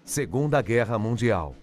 Segunda Guerra Mundial.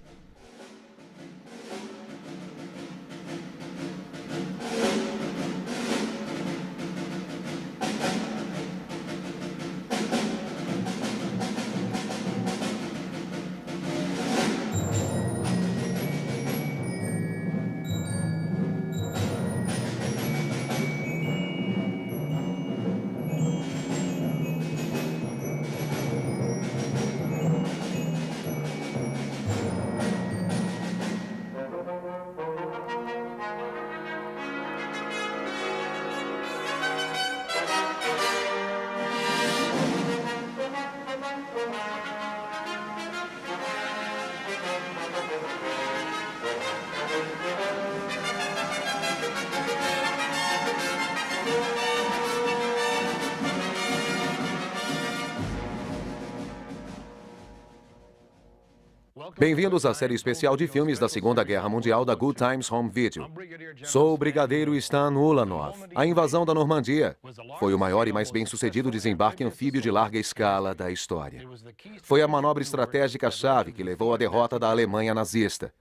Bem-vindos à série especial de filmes da Segunda Guerra Mundial da Good Times Home Video. Sou o Brigadeiro Stan Ulanov. A invasão da Normandia foi o maior e mais bem-sucedido desembarque anfíbio de larga escala da história. Foi a manobra estratégica-chave que levou à derrota da Alemanha nazista.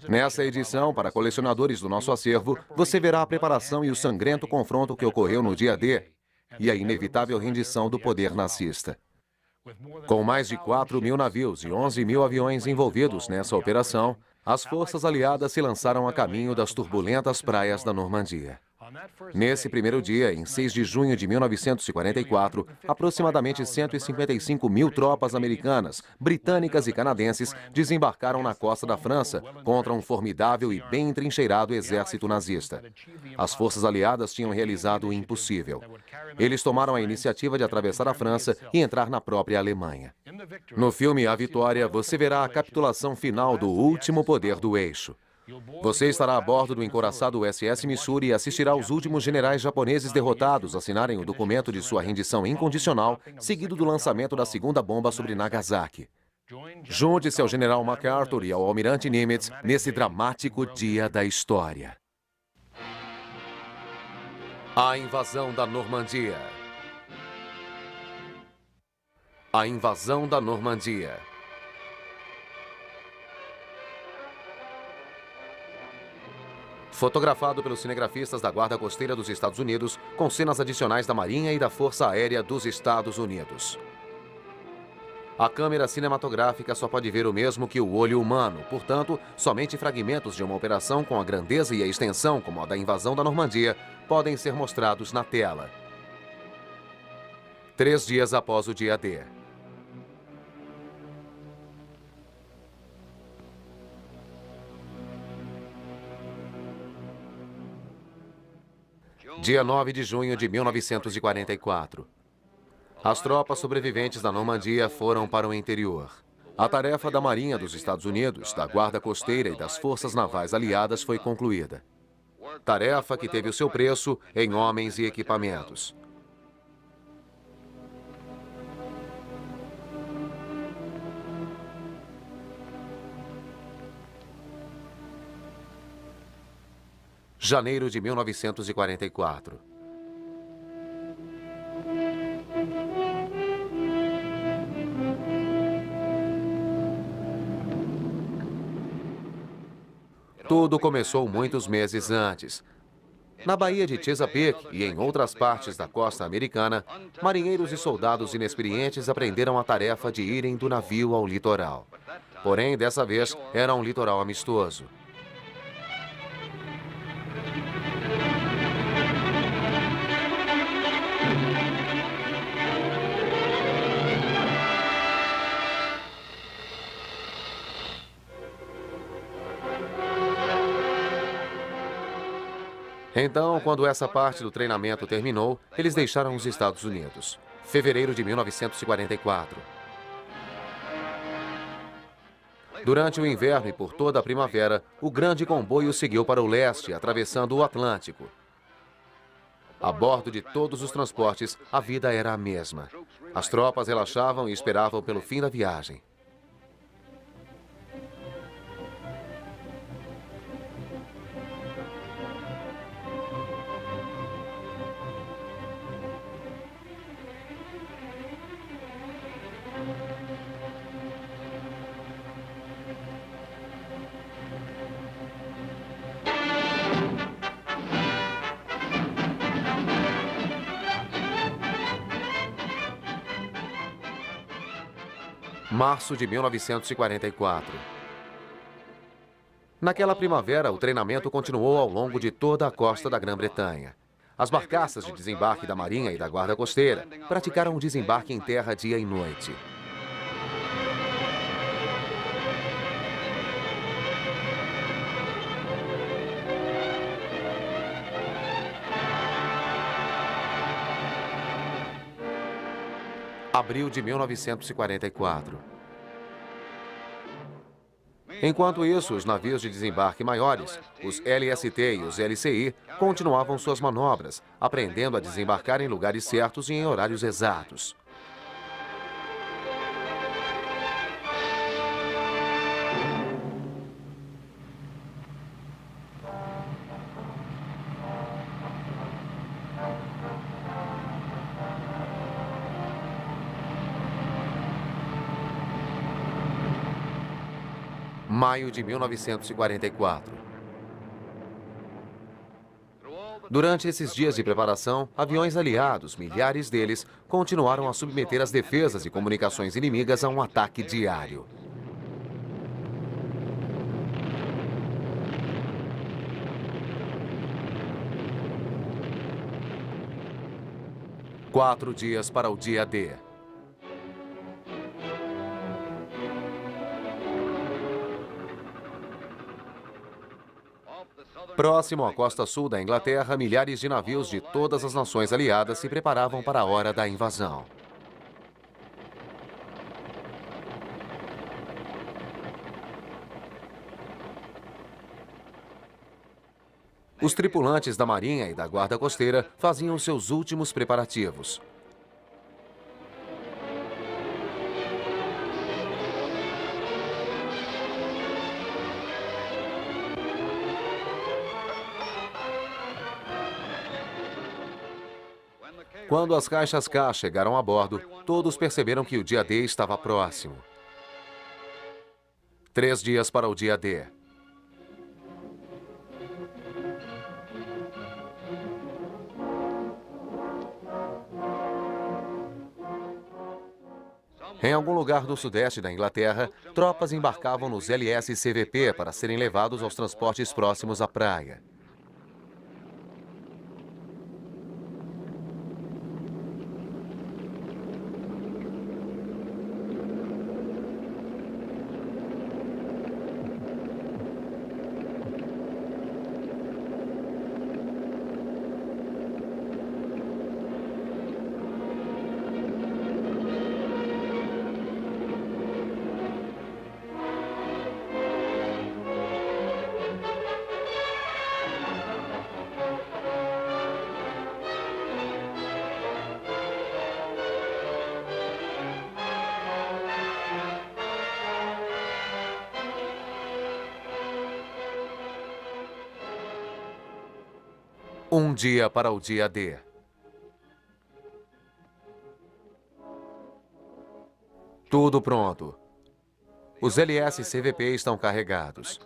Nessa edição, para colecionadores do nosso acervo, você verá a preparação e o sangrento confronto que ocorreu no dia D e a inevitável rendição do poder nazista. Com mais de 4.000 navios e 11.000 aviões envolvidos nessa operação, as forças aliadas se lançaram a caminho das turbulentas praias da Normandia. Nesse primeiro dia, em 6 de junho de 1944, aproximadamente 155.000 tropas americanas, britânicas e canadenses desembarcaram na costa da França contra um formidável e bem entrincheirado exército nazista. As forças aliadas tinham realizado o impossível. Eles tomaram a iniciativa de atravessar a França e entrar na própria Alemanha. No filme A Vitória, você verá a capitulação final do último poder do eixo. Você estará a bordo do encouraçado USS Missouri e assistirá aos últimos generais japoneses derrotados assinarem o documento de sua rendição incondicional, seguido do lançamento da segunda bomba sobre Nagasaki. Junte-se ao general MacArthur e ao almirante Nimitz nesse dramático dia da história. A invasão da Normandia. A invasão da Normandia. Fotografado pelos cinegrafistas da Guarda Costeira dos Estados Unidos, com cenas adicionais da Marinha e da Força Aérea dos Estados Unidos. A câmera cinematográfica só pode ver o mesmo que o olho humano, portanto, somente fragmentos de uma operação com a grandeza e a extensão como a da invasão da Normandia podem ser mostrados na tela. 3 dias após o dia D. Dia 9 de junho de 1944. As tropas sobreviventes da Normandia foram para o interior. A tarefa da Marinha dos Estados Unidos, da Guarda Costeira e das Forças Navais Aliadas foi concluída. Tarefa que teve o seu preço em homens e equipamentos. Janeiro de 1944. Tudo começou muitos meses antes. Na Baía de Chesapeake e em outras partes da costa americana, marinheiros e soldados inexperientes aprenderam a tarefa de irem do navio ao litoral. Porém, dessa vez, era um litoral amistoso. Então, quando essa parte do treinamento terminou, eles deixaram os Estados Unidos. Fevereiro de 1944. Durante o inverno e por toda a primavera, o grande comboio seguiu para o leste, atravessando o Atlântico. A bordo de todos os transportes, a vida era a mesma. As tropas relaxavam e esperavam pelo fim da viagem. Março de 1944. Naquela primavera, o treinamento continuou ao longo de toda a costa da Grã-Bretanha. As barcaças de desembarque da Marinha e da Guarda Costeira praticaram o desembarque em terra dia e noite. Abril de 1944. Enquanto isso, os navios de desembarque maiores, os LST e os LCI, continuavam suas manobras, aprendendo a desembarcar em lugares certos e em horários exatos. Maio de 1944. Durante esses dias de preparação, aviões aliados, milhares deles, continuaram a submeter as defesas e comunicações inimigas a um ataque diário. Quatro dias para o dia D. Próximo à costa sul da Inglaterra, milhares de navios de todas as nações aliadas se preparavam para a hora da invasão. Os tripulantes da Marinha e da Guarda Costeira faziam seus últimos preparativos. Quando as caixas K chegaram a bordo, todos perceberam que o dia D estava próximo. 3 dias para o dia D. Em algum lugar do sudeste da Inglaterra, tropas embarcavam nos LS-CVP para serem levados aos transportes próximos à praia. Um dia para o dia D. Tudo pronto. Os LS-CVP estão carregados.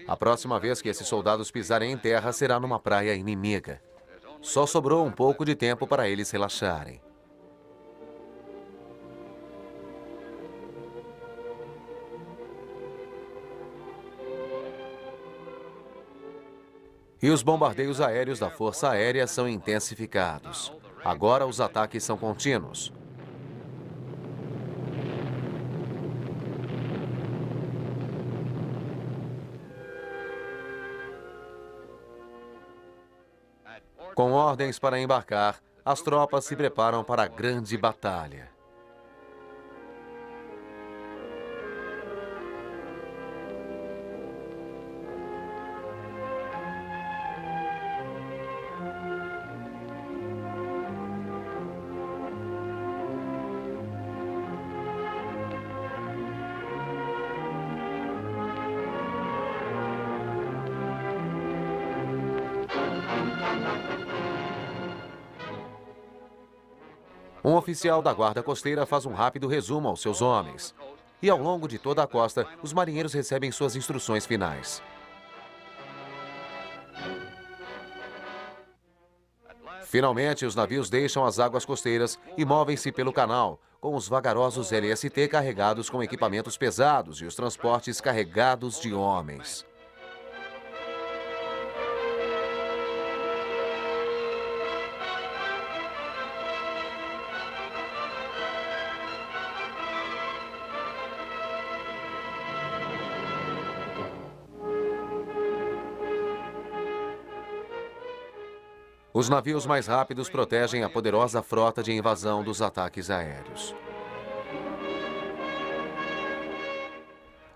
A próxima vez que esses soldados pisarem em terra será numa praia inimiga. Só sobrou um pouco de tempo para eles relaxarem. E os bombardeios aéreos da Força Aérea são intensificados. Agora os ataques são contínuos. Com ordens para embarcar, as tropas se preparam para a grande batalha. Um oficial da Guarda Costeira faz um rápido resumo aos seus homens. E ao longo de toda a costa, os marinheiros recebem suas instruções finais. Finalmente, os navios deixam as águas costeiras e movem-se pelo canal, com os vagarosos LST carregados com equipamentos pesados e os transportes carregados de homens. Os navios mais rápidos protegem a poderosa frota de invasão dos ataques aéreos.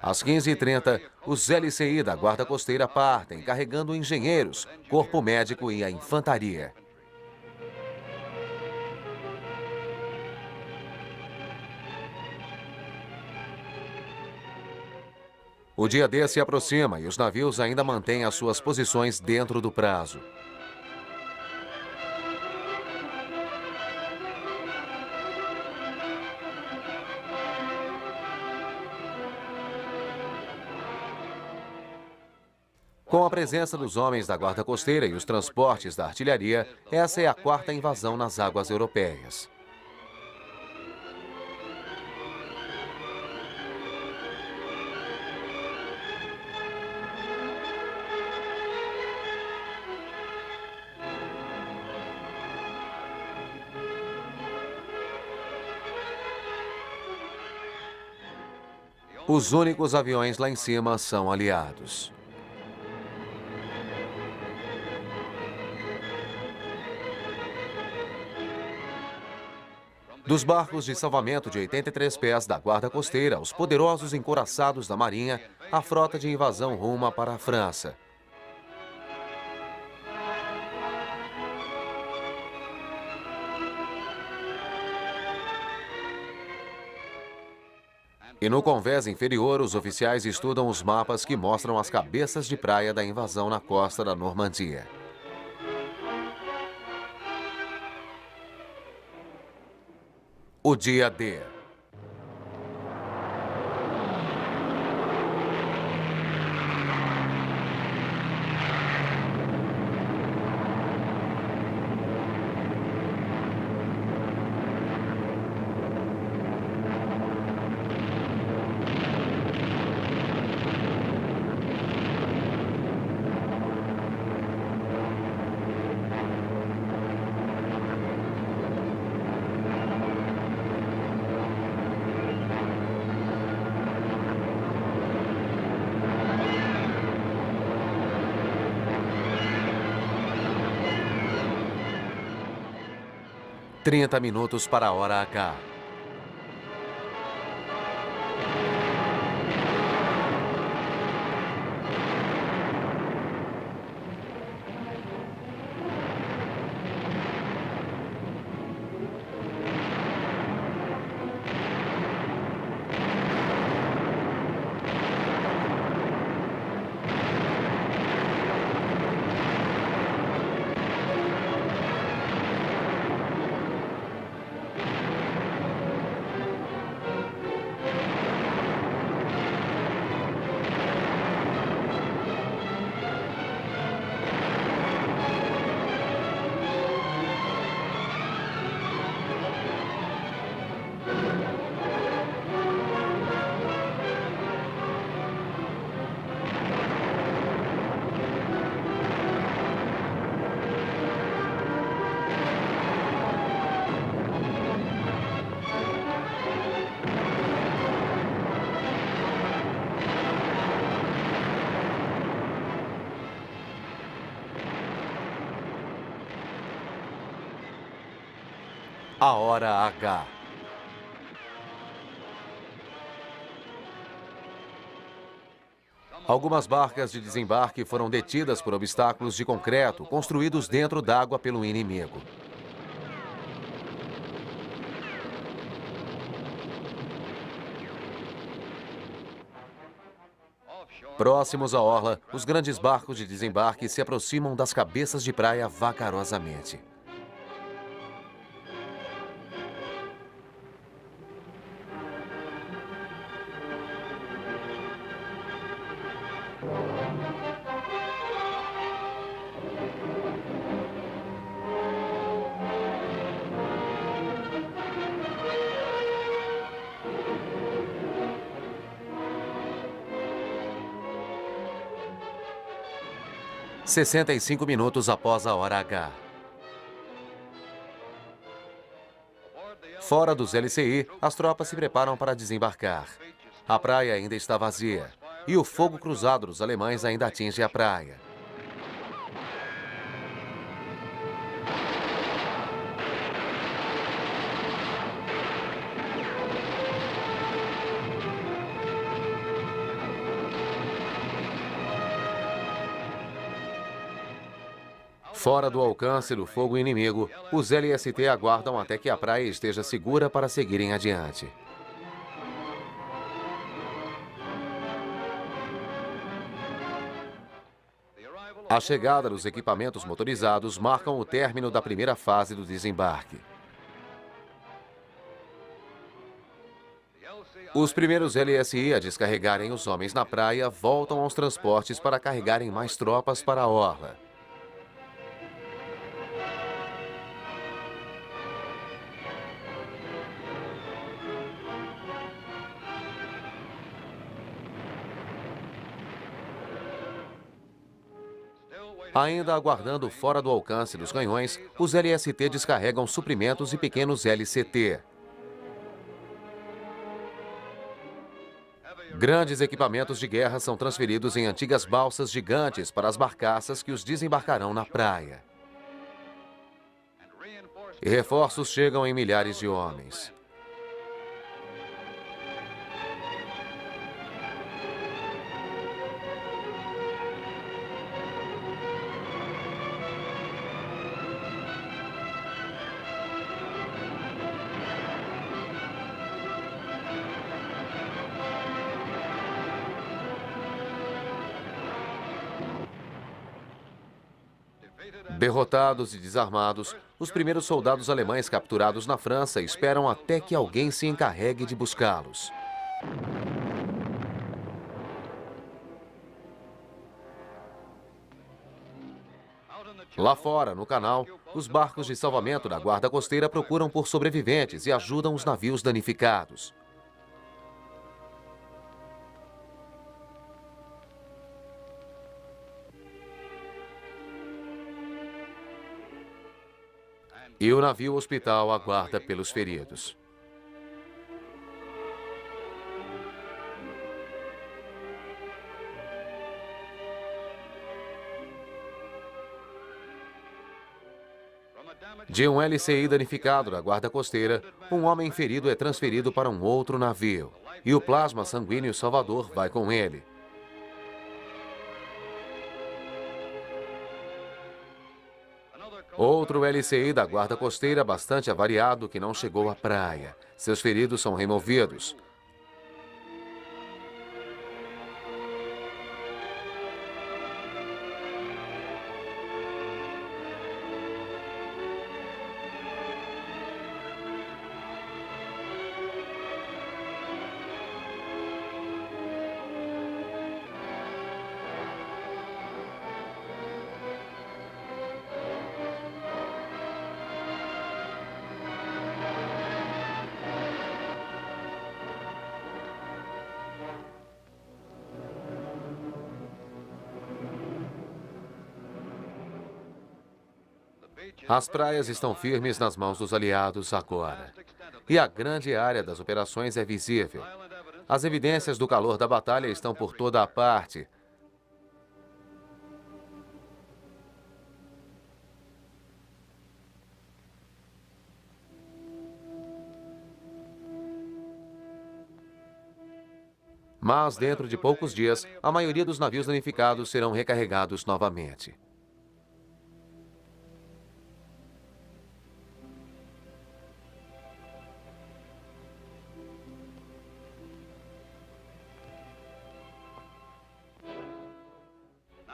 Às 15h30, os LCI da Guarda Costeira partem, carregando engenheiros, corpo médico e a infantaria. O dia D se aproxima e os navios ainda mantêm as suas posições dentro do prazo. Com a presença dos homens da Guarda Costeira e os transportes da artilharia, essa é a quarta invasão nas águas europeias. Os únicos aviões lá em cima são aliados. Dos barcos de salvamento de 83 pés da Guarda Costeira, os poderosos encouraçados da Marinha, a frota de invasão ruma para a França. E no convés inferior, os oficiais estudam os mapas que mostram as cabeças de praia da invasão na costa da Normandia. O dia D. Trinta minutos para a hora H. A hora H. Algumas barcas de desembarque foram detidas por obstáculos de concreto construídos dentro d'água pelo inimigo. Próximos à orla, os grandes barcos de desembarque se aproximam das cabeças de praia vagarosamente. 65 minutos após a hora H. Fora dos LCI, as tropas se preparam para desembarcar. A praia ainda está vazia e o fogo cruzado dos alemães ainda atinge a praia. Fora do alcance do fogo inimigo, os LST aguardam até que a praia esteja segura para seguirem adiante. A chegada dos equipamentos motorizados marcam o término da primeira fase do desembarque. Os primeiros LSI a descarregarem os homens na praia voltam aos transportes para carregarem mais tropas para a orla. Ainda aguardando fora do alcance dos canhões, os LST descarregam suprimentos e pequenos LCT. Grandes equipamentos de guerra são transferidos em antigas balsas gigantes para as barcaças que os desembarcarão na praia. E reforços chegam em milhares de homens. Derrotados e desarmados, os primeiros soldados alemães capturados na França esperam até que alguém se encarregue de buscá-los. Lá fora, no canal, os barcos de salvamento da Guarda Costeira procuram por sobreviventes e ajudam os navios danificados. E o navio hospital aguarda pelos feridos. De um LCI danificado da Guarda Costeira, um homem ferido é transferido para um outro navio. E o plasma sanguíneo salvador vai com ele. Outro LCI da Guarda Costeira bastante avariado que não chegou à praia. Seus feridos são removidos. As praias estão firmes nas mãos dos aliados agora. E a grande área das operações é visível. As evidências do calor da batalha estão por toda a parte. Mas, dentro de poucos dias, a maioria dos navios danificados serão recarregados novamente.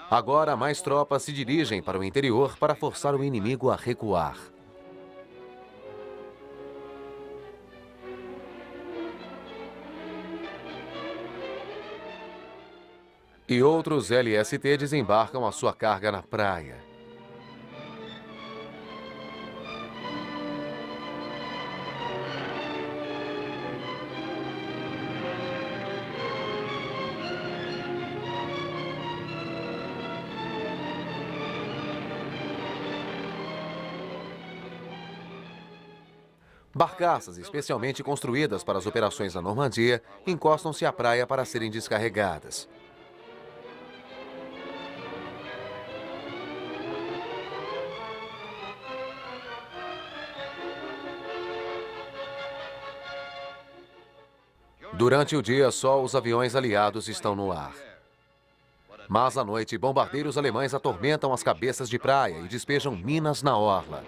Agora, mais tropas se dirigem para o interior para forçar o inimigo a recuar. E outros LST desembarcam a sua carga na praia. Barcaças especialmente construídas para as operações na Normandia encostam-se à praia para serem descarregadas. Durante o dia, só os aviões aliados estão no ar. Mas à noite, bombardeiros alemães atormentam as cabeças de praia e despejam minas na orla.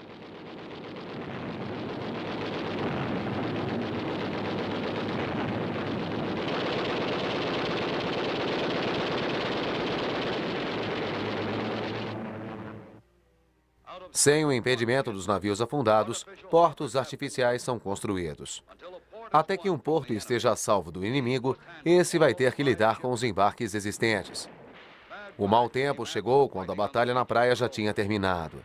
Sem o impedimento dos navios afundados, portos artificiais são construídos. Até que um porto esteja a salvo do inimigo, esse vai ter que lidar com os embarques existentes. O mau tempo chegou quando a batalha na praia já tinha terminado.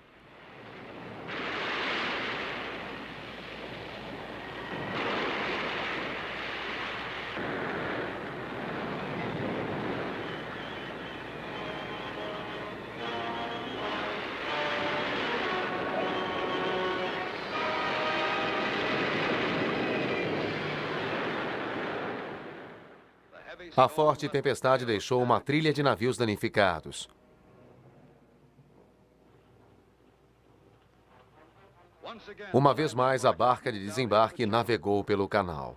A forte tempestade deixou uma trilha de navios danificados. Uma vez mais, a barca de desembarque navegou pelo canal.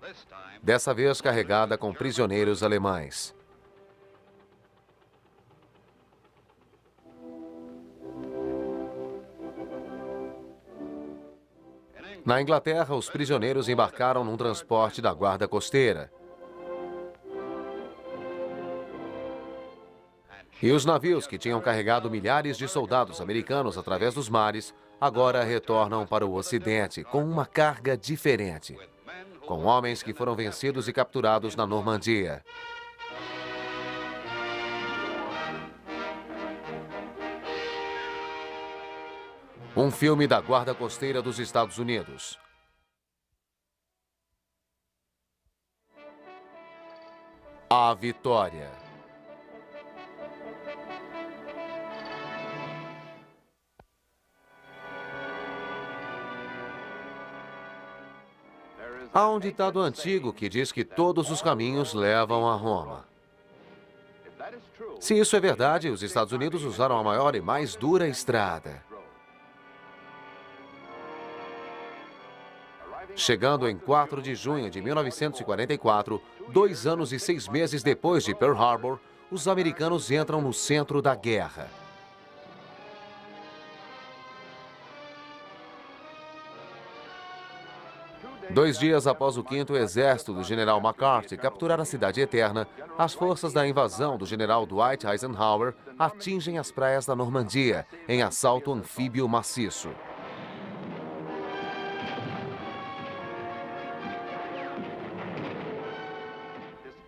Dessa vez carregada com prisioneiros alemães. Na Inglaterra, os prisioneiros embarcaram num transporte da guarda costeira. E os navios que tinham carregado milhares de soldados americanos através dos mares, agora retornam para o Ocidente com uma carga diferente. Com homens que foram vencidos e capturados na Normandia. Um filme da Guarda Costeira dos Estados Unidos. A Vitória. Há um ditado antigo que diz que todos os caminhos levam a Roma. Se isso é verdade, os Estados Unidos usaram a maior e mais dura estrada. Chegando em 4 de junho de 1944, 2 anos e 6 meses depois de Pearl Harbor, os americanos entram no centro da guerra. Dois dias após o 5º Exército do general MacArthur capturar a Cidade Eterna, as forças da invasão do general Dwight Eisenhower atingem as praias da Normandia, em assalto anfíbio maciço.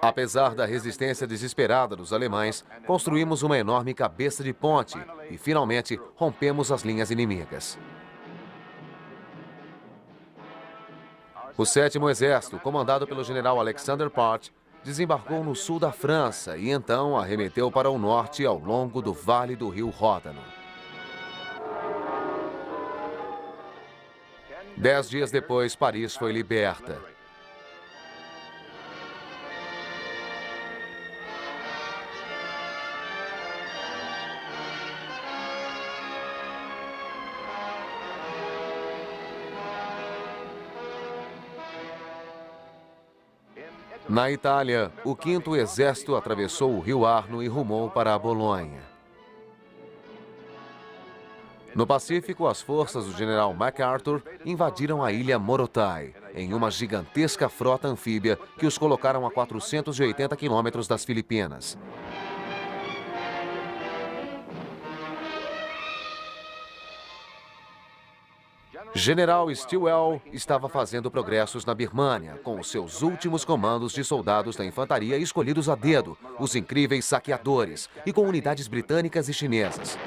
Apesar da resistência desesperada dos alemães, construímos uma enorme cabeça de ponte e, finalmente, rompemos as linhas inimigas. O 7º Exército, comandado pelo general Alexander Part, desembarcou no sul da França e então arremeteu para o norte ao longo do vale do rio Ródano. 10 dias depois, Paris foi liberta. Na Itália, o 5º Exército atravessou o rio Arno e rumou para a Bolonha. No Pacífico, as forças do general MacArthur invadiram a ilha Morotai, em uma gigantesca frota anfíbia que os colocaram a 480 quilômetros das Filipinas. General Stilwell estava fazendo progressos na Birmânia, com os seus últimos comandos de soldados da infantaria escolhidos a dedo, os incríveis saqueadores, e com unidades britânicas e chinesas.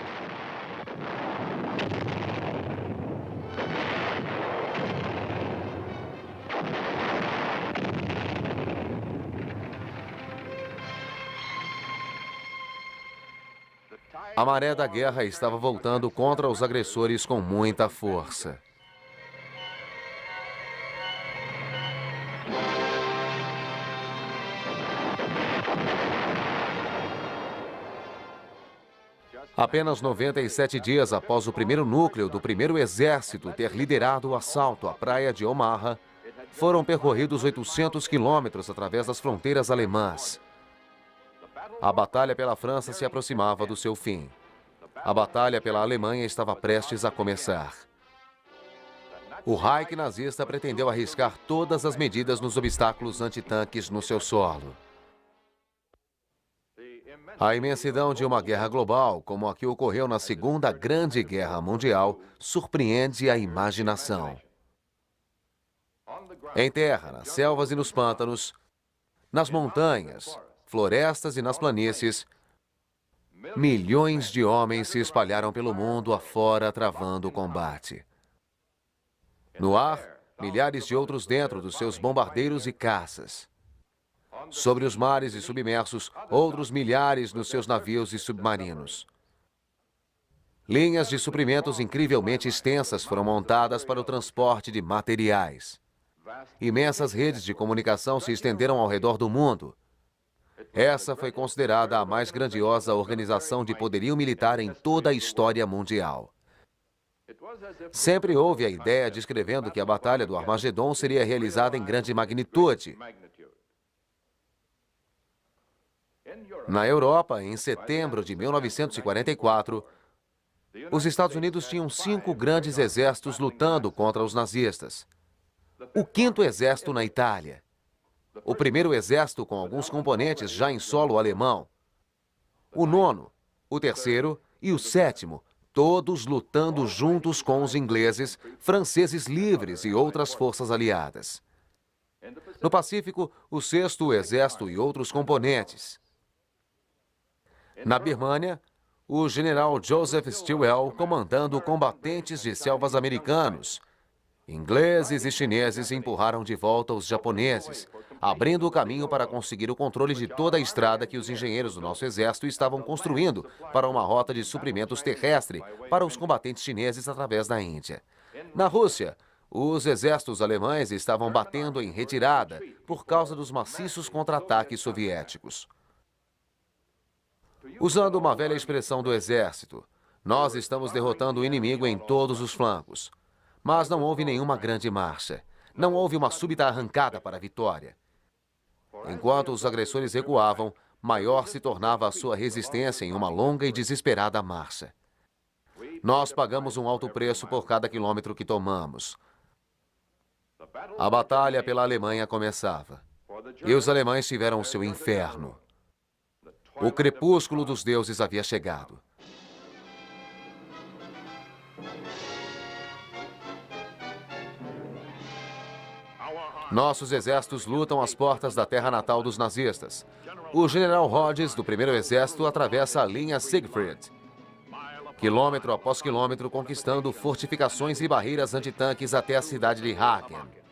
A maré da guerra estava voltando contra os agressores com muita força. Apenas 97 dias após o primeiro núcleo do primeiro exército ter liderado o assalto à praia de Omaha, foram percorridos 800 quilômetros através das fronteiras alemãs. A batalha pela França se aproximava do seu fim. A batalha pela Alemanha estava prestes a começar. O Reich nazista pretendeu arriscar todas as medidas nos obstáculos antitanques no seu solo. A imensidão de uma guerra global, como a que ocorreu na Segunda Grande Guerra Mundial, surpreende a imaginação. Em terra, nas selvas e nos pântanos, nas montanhas, florestas e nas planícies, milhões de homens se espalharam pelo mundo afora travando o combate. No ar, milhares de outros dentro dos seus bombardeiros e caças. Sobre os mares e submersos, outros milhares nos seus navios e submarinos. Linhas de suprimentos incrivelmente extensas foram montadas para o transporte de materiais. Imensas redes de comunicação se estenderam ao redor do mundo. Essa foi considerada a mais grandiosa organização de poderio militar em toda a história mundial. Sempre houve a ideia descrevendo que a Batalha do Armagedon seria realizada em grande magnitude. Na Europa, em setembro de 1944, os Estados Unidos tinham 5 grandes exércitos lutando contra os nazistas. O 5º Exército na Itália. O 1º Exército com alguns componentes já em solo alemão. O 9º, o 3º e o 7º, todos lutando juntos com os ingleses, franceses livres e outras forças aliadas. No Pacífico, o 6º Exército e outros componentes. Na Birmânia, o general Joseph Stilwell comandando combatentes de selvas americanos. Ingleses e chineses empurraram de volta os japoneses, abrindo o caminho para conseguir o controle de toda a estrada que os engenheiros do nosso exército estavam construindo para uma rota de suprimentos terrestre para os combatentes chineses através da Índia. Na Rússia, os exércitos alemães estavam batendo em retirada por causa dos maciços contra-ataques soviéticos. Usando uma velha expressão do exército, nós estamos derrotando o inimigo em todos os flancos. Mas não houve nenhuma grande marcha. Não houve uma súbita arrancada para a vitória. Enquanto os agressores recuavam, maior se tornava a sua resistência em uma longa e desesperada marcha. Nós pagamos um alto preço por cada quilômetro que tomamos. A batalha pela Alemanha começava. E os alemães tiveram o seu inferno. O crepúsculo dos deuses havia chegado. Nossos exércitos lutam às portas da terra natal dos nazistas. O general Rodgers, do 1º Exército, atravessa a linha Siegfried, quilômetro após quilômetro, conquistando fortificações e barreiras antitanques até a cidade de Hagen.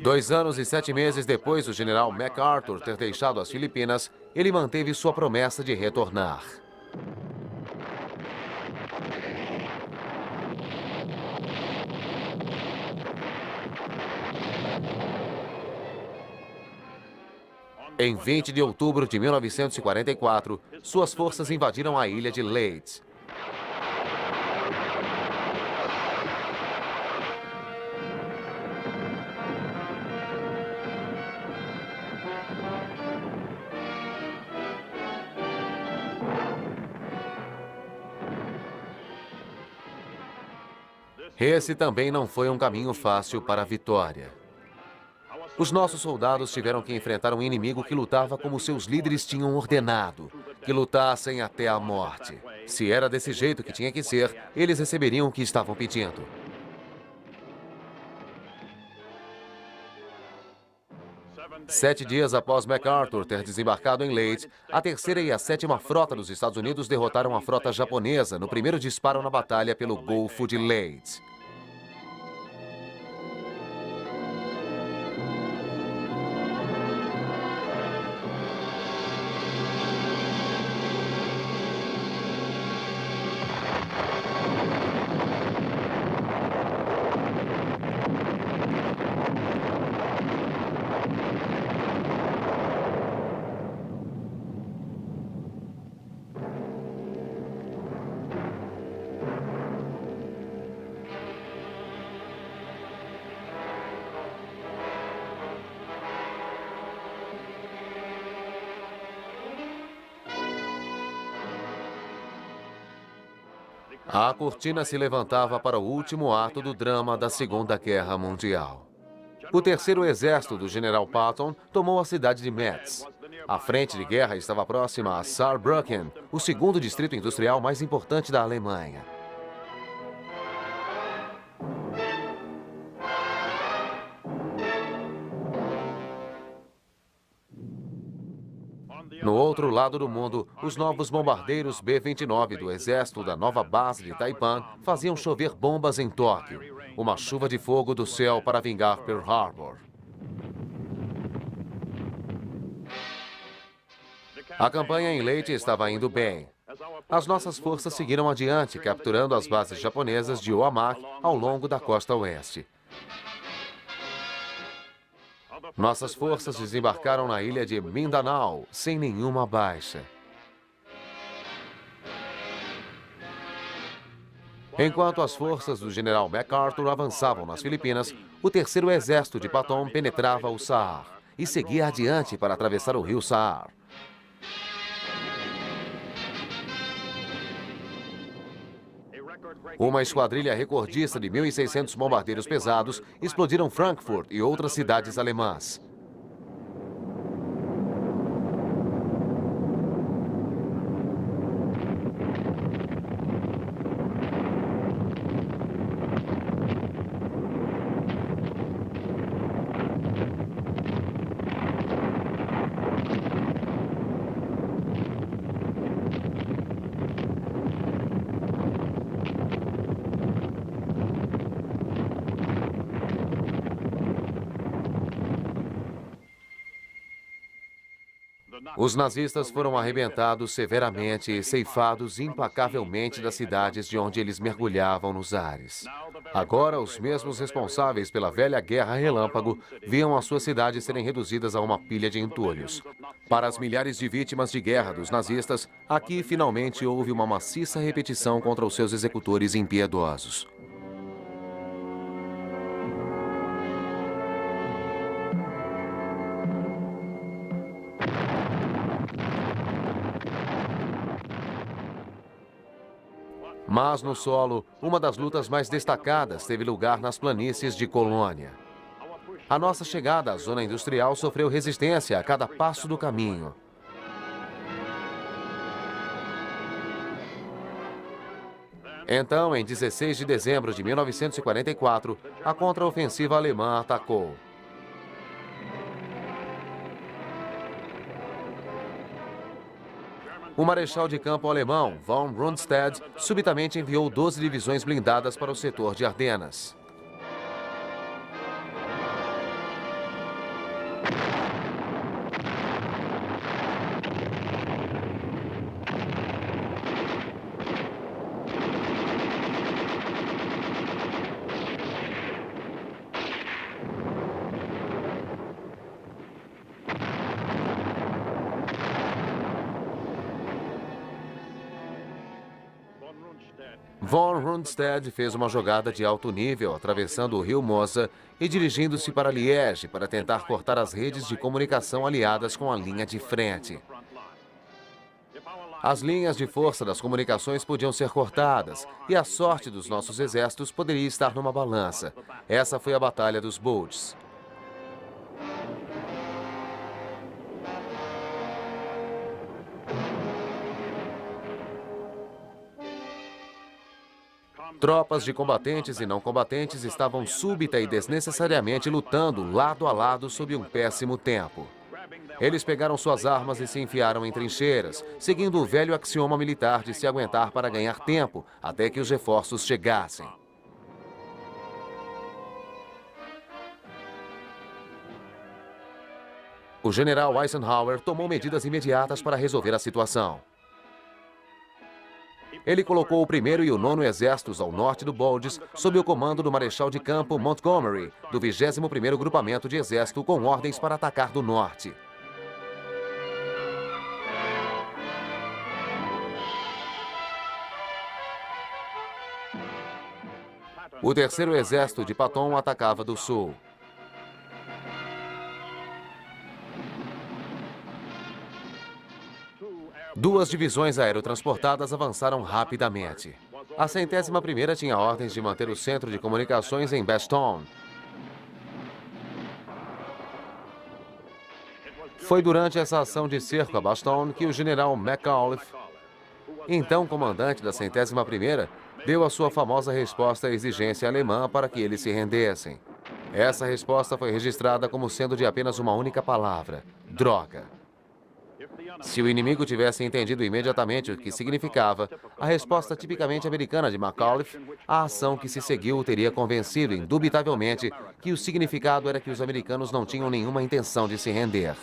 Dois anos e 7 meses depois do general MacArthur ter deixado as Filipinas, ele manteve sua promessa de retornar. Em 20 de outubro de 1944, suas forças invadiram a ilha de Leyte. Esse também não foi um caminho fácil para a vitória. Os nossos soldados tiveram que enfrentar um inimigo que lutava como seus líderes tinham ordenado, que lutassem até a morte. Se era desse jeito que tinha que ser, eles receberiam o que estavam pedindo. Sete dias após MacArthur ter desembarcado em Leyte, a 3ª e a 7ª Frota dos Estados Unidos derrotaram a frota japonesa no primeiro disparo na batalha pelo Golfo de Leyte. A cortina se levantava para o último ato do drama da Segunda Guerra Mundial. O terceiro exército do general Patton tomou a cidade de Metz. A frente de guerra estava próxima a Saarbrücken, o segundo distrito industrial mais importante da Alemanha. No outro lado do mundo, os novos bombardeiros B-29 do exército da nova base de Taipan faziam chover bombas em Tóquio, uma chuva de fogo do céu para vingar Pearl Harbor. A campanha em Leyte estava indo bem. As nossas forças seguiram adiante, capturando as bases japonesas de Oamak ao longo da costa oeste. Nossas forças desembarcaram na ilha de Mindanao, sem nenhuma baixa. Enquanto as forças do general MacArthur avançavam nas Filipinas, o terceiro exército de Patton penetrava o Saar e seguia adiante para atravessar o rio Saar. Uma esquadrilha recordista de 1.600 bombardeiros pesados explodiram Frankfurt e outras cidades alemãs. Os nazistas foram arrebentados severamente e ceifados implacavelmente das cidades de onde eles mergulhavam nos ares. Agora, os mesmos responsáveis pela velha Guerra Relâmpago viam as suas cidades serem reduzidas a uma pilha de entulhos. Para as milhares de vítimas de guerra dos nazistas, aqui finalmente houve uma maciça repetição contra os seus executores impiedosos. Mas no solo, uma das lutas mais destacadas teve lugar nas planícies de Colônia. A nossa chegada à zona industrial sofreu resistência a cada passo do caminho. Então, em 16 de dezembro de 1944, a contraofensiva alemã atacou. O marechal de campo alemão, von Rundstedt, subitamente enviou 12 divisões blindadas para o setor de Ardenas. Von Rundstedt fez uma jogada de alto nível, atravessando o rio Mosa e dirigindo-se para Liege para tentar cortar as redes de comunicação aliadas com a linha de frente. As linhas de força das comunicações podiam ser cortadas e a sorte dos nossos exércitos poderia estar numa balança. Essa foi a Batalha dos Bulges. Tropas de combatentes e não combatentes estavam súbita e desnecessariamente lutando lado a lado sob um péssimo tempo. Eles pegaram suas armas e se enfiaram em trincheiras, seguindo o velho axioma militar de se aguentar para ganhar tempo, até que os reforços chegassem. O general Eisenhower tomou medidas imediatas para resolver a situação. Ele colocou o 1º e o 9º Exércitos ao norte do Bulges, sob o comando do marechal de campo Montgomery, do 21º Grupamento de Exército, com ordens para atacar do norte. O 3º Exército de Patton atacava do sul. Duas divisões aerotransportadas avançaram rapidamente. A 101ª tinha ordens de manter o centro de comunicações em Bastogne. Foi durante essa ação de cerco a Bastogne que o general McAuliffe, então comandante da 101ª, deu a sua famosa resposta à exigência alemã para que eles se rendessem. Essa resposta foi registrada como sendo de apenas uma única palavra: droga. Se o inimigo tivesse entendido imediatamente o que significava, a resposta tipicamente americana de McAuliffe, a ação que se seguiu teria convencido indubitavelmente que o significado era que os americanos não tinham nenhuma intenção de se render.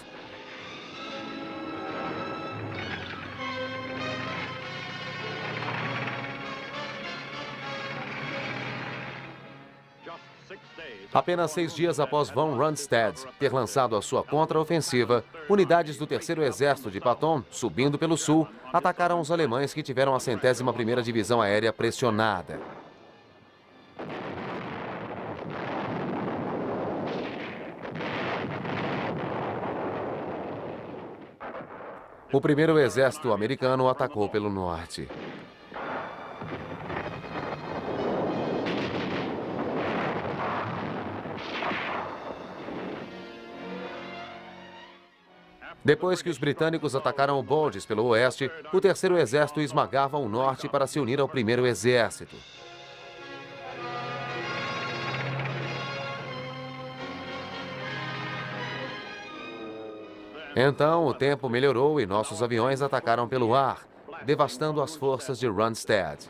Apenas 6 dias após von Rundstedt ter lançado a sua contraofensiva, unidades do 3º Exército de Patton, subindo pelo sul, atacaram os alemães que tiveram a 101ª Divisão Aérea pressionada. O 1º Exército americano atacou pelo norte. Depois que os britânicos atacaram o Bulges pelo oeste, o 3º Exército esmagava o norte para se unir ao 1º Exército. Então, o tempo melhorou e nossos aviões atacaram pelo ar, devastando as forças de Rundstedt.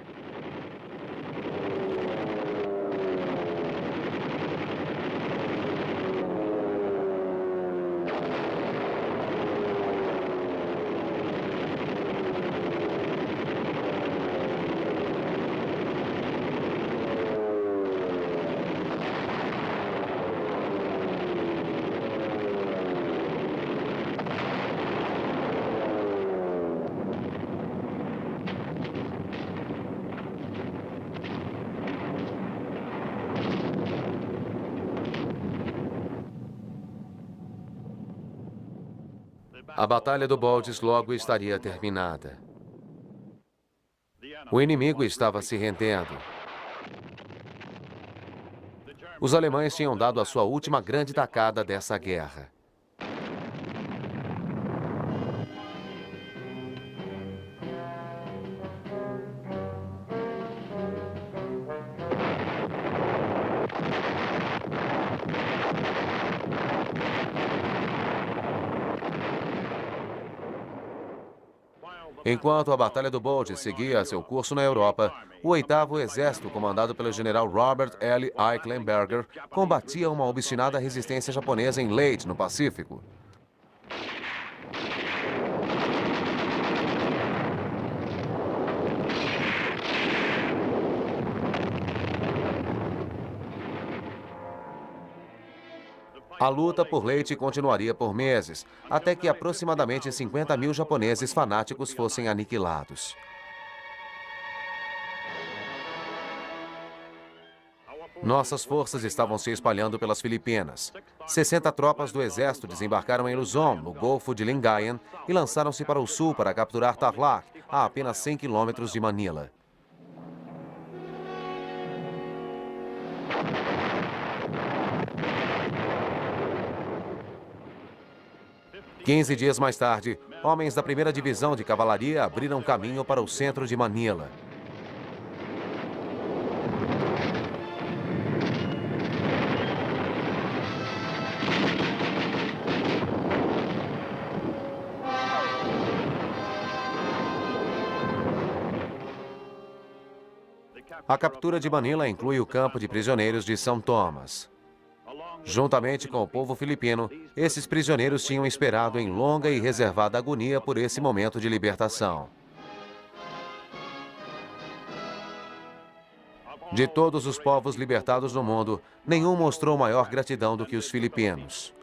A Batalha do Bulges logo estaria terminada. O inimigo estava se rendendo. Os alemães tinham dado a sua última grande tacada dessa guerra. Enquanto a Batalha do Bulges seguia seu curso na Europa, o 8º Exército, comandado pelo general Robert L. Eichenberger, combatia uma obstinada resistência japonesa em Leyte, no Pacífico. A luta por Leyte continuaria por meses, até que aproximadamente 50.000 japoneses fanáticos fossem aniquilados. Nossas forças estavam se espalhando pelas Filipinas. 60 tropas do exército desembarcaram em Luzon, no Golfo de Lingayen, e lançaram-se para o sul para capturar Tarlac, a apenas 100 quilômetros de Manila. Quinze dias mais tarde, homens da 1ª Divisão de Cavalaria abriram caminho para o centro de Manila. A captura de Manila inclui o campo de prisioneiros de São Tomás. Juntamente com o povo filipino, esses prisioneiros tinham esperado em longa e reservada agonia por esse momento de libertação. De todos os povos libertados no mundo, nenhum mostrou maior gratidão do que os filipinos.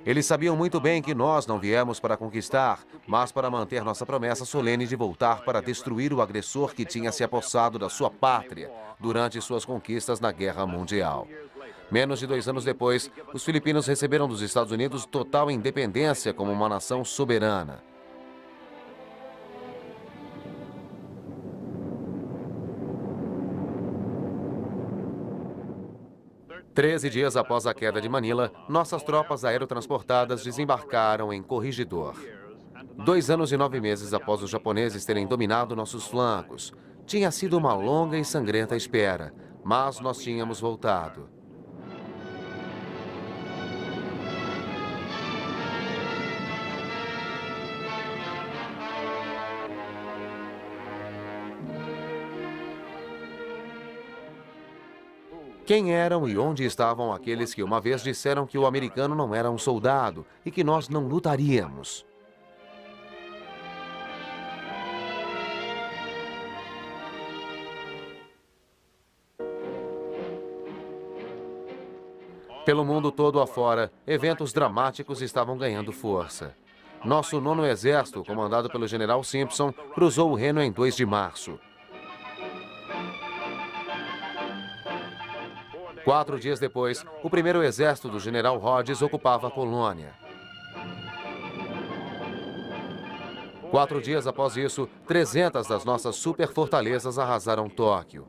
Eles sabiam muito bem que nós não viemos para conquistar, mas para manter nossa promessa solene de voltar para destruir o agressor que tinha se apossado da sua pátria durante suas conquistas na Guerra Mundial. Menos de 2 anos depois, os filipinos receberam dos Estados Unidos total independência como uma nação soberana. 13 dias após a queda de Manila, nossas tropas aerotransportadas desembarcaram em Corregidor. 2 anos e 9 meses após os japoneses terem dominado nossos flancos. Tinha sido uma longa e sangrenta espera, mas nós tínhamos voltado. Quem eram e onde estavam aqueles que uma vez disseram que o americano não era um soldado e que nós não lutaríamos? Pelo mundo todo afora, eventos dramáticos estavam ganhando força. Nosso 9º Exército, comandado pelo general Simpson, cruzou o Reno em 2 de março. 4 dias depois, o 1º Exército do general Hodges ocupava a colônia. 4 dias após isso, 300 das nossas superfortalezas arrasaram Tóquio.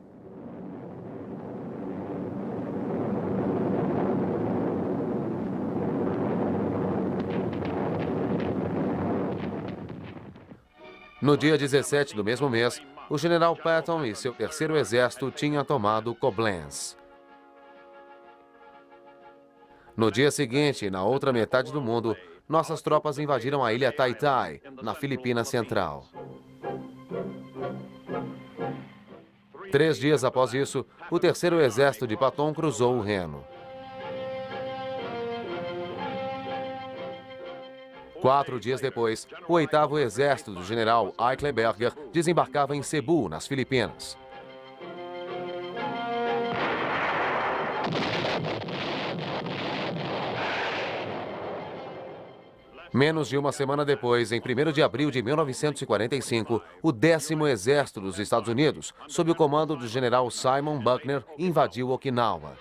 No dia 17 do mesmo mês, o general Patton e seu 3º Exército tinham tomado Koblenz. No dia seguinte, na outra metade do mundo, nossas tropas invadiram a ilha Taitai, na Filipina Central. 3 dias após isso, o 3º Exército de Patton cruzou o Reno. 4 dias depois, o 8º Exército do general Eichelberger desembarcava em Cebu, nas Filipinas. Menos de uma semana depois, em 1º de abril de 1945, o 10º Exército dos Estados Unidos, sob o comando do general Simon Buckner, invadiu Okinawa.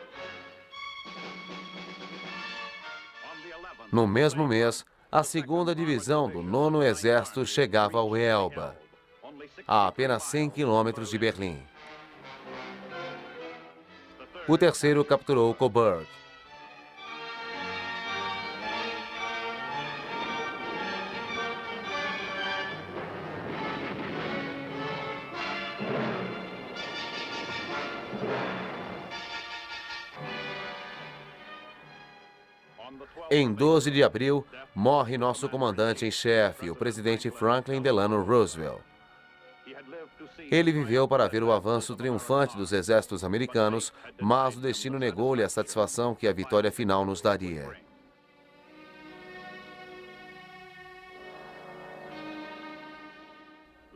No mesmo mês, a 2ª Divisão do 9º Exército chegava ao Elba, a apenas 100 quilômetros de Berlim. O 3º capturou Coburg. Em 12 de abril, morre nosso comandante em chefe, o presidente Franklin Delano Roosevelt. Ele viveu para ver o avanço triunfante dos exércitos americanos, mas o destino negou-lhe a satisfação que a vitória final nos daria.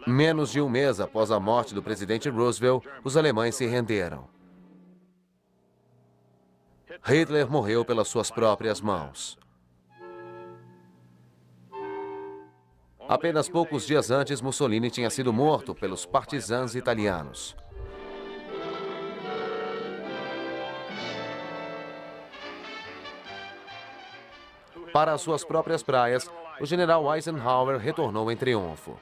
Menos de um mês após a morte do presidente Roosevelt, os alemães se renderam. Hitler morreu pelas suas próprias mãos. Apenas poucos dias antes, Mussolini tinha sido morto pelos partisãs italianos. Para as suas próprias praias, o general Eisenhower retornou em triunfo.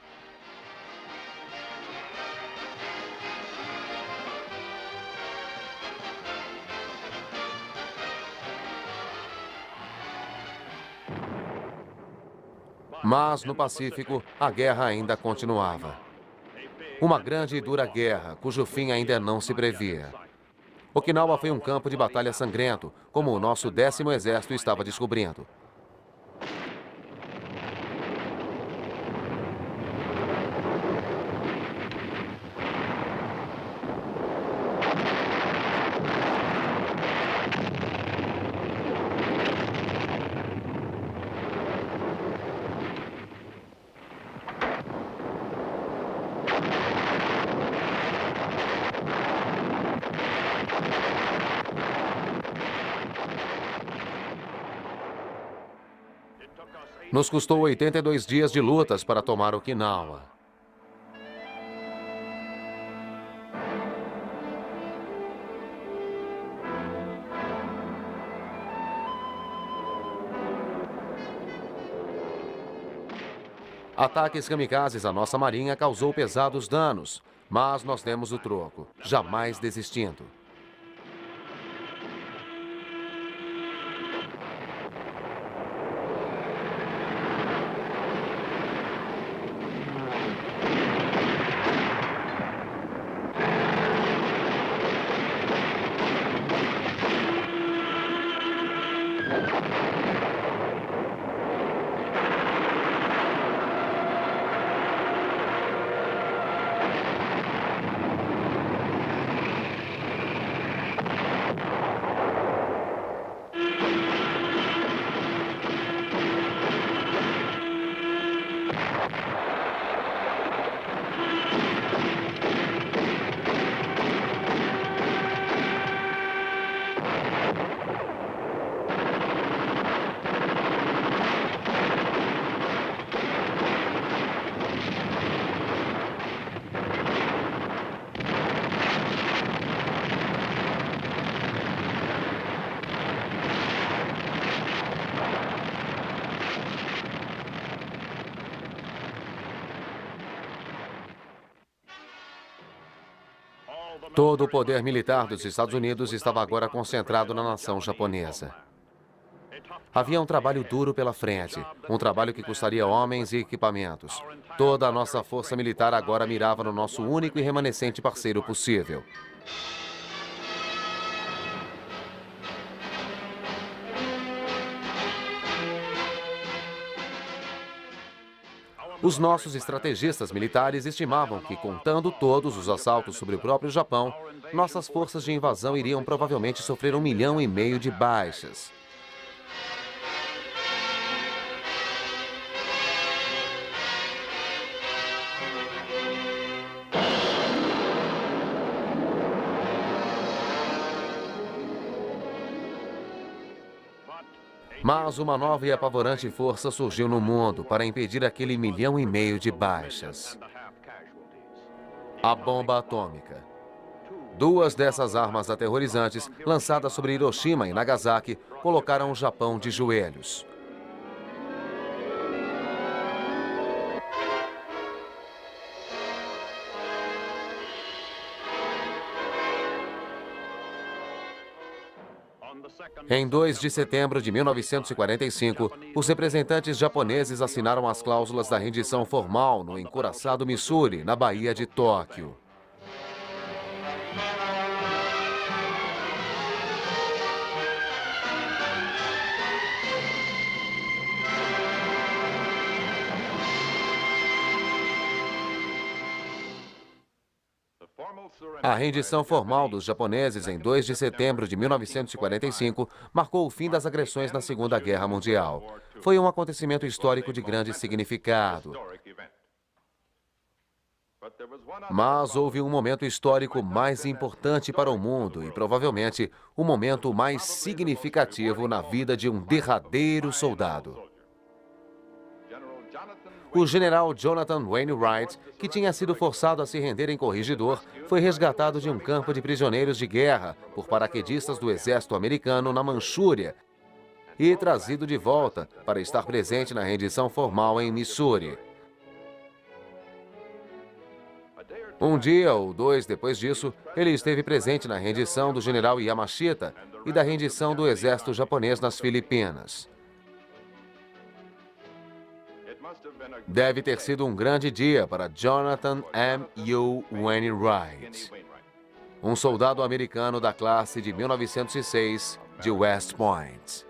Mas, no Pacífico, a guerra ainda continuava. Uma grande e dura guerra, cujo fim ainda não se previa. Okinawa foi um campo de batalha sangrento, como o nosso 10º Exército estava descobrindo. Nos custou 82 dias de lutas para tomar Okinawa. Ataques kamikazes à nossa marinha causou pesados danos, mas nós demos o troco, jamais desistindo. Todo o poder militar dos Estados Unidos estava agora concentrado na nação japonesa. Havia um trabalho duro pela frente, um trabalho que custaria homens e equipamentos. Toda a nossa força militar agora mirava no nosso único e remanescente parceiro possível. Os nossos estrategistas militares estimavam que, contando todos os assaltos sobre o próprio Japão, nossas forças de invasão iriam provavelmente sofrer 1,5 milhão de baixas. Mas uma nova e apavorante força surgiu no mundo para impedir aquele 1,5 milhão de baixas. A bomba atômica. 2 dessas armas aterrorizantes, lançadas sobre Hiroshima e Nagasaki, colocaram o Japão de joelhos. Em 2 de setembro de 1945, os representantes japoneses assinaram as cláusulas da rendição formal no encouraçado Missouri, na Baía de Tóquio. A rendição formal dos japoneses em 2 de setembro de 1945 marcou o fim das agressões na Segunda Guerra Mundial. Foi um acontecimento histórico de grande significado. Mas houve um momento histórico mais importante para o mundo e, provavelmente, o momento mais significativo na vida de um derradeiro soldado. O general Jonathan Wayne Wright, que tinha sido forçado a se render em Corregidor, foi resgatado de um campo de prisioneiros de guerra por paraquedistas do exército americano na Manchúria e trazido de volta para estar presente na rendição formal em Missouri. Um dia ou 2 depois disso, ele esteve presente na rendição do general Yamashita e da rendição do exército japonês nas Filipinas. Deve ter sido um grande dia para Jonathan M. U. Wainwright, um soldado americano da classe de 1906 de West Point.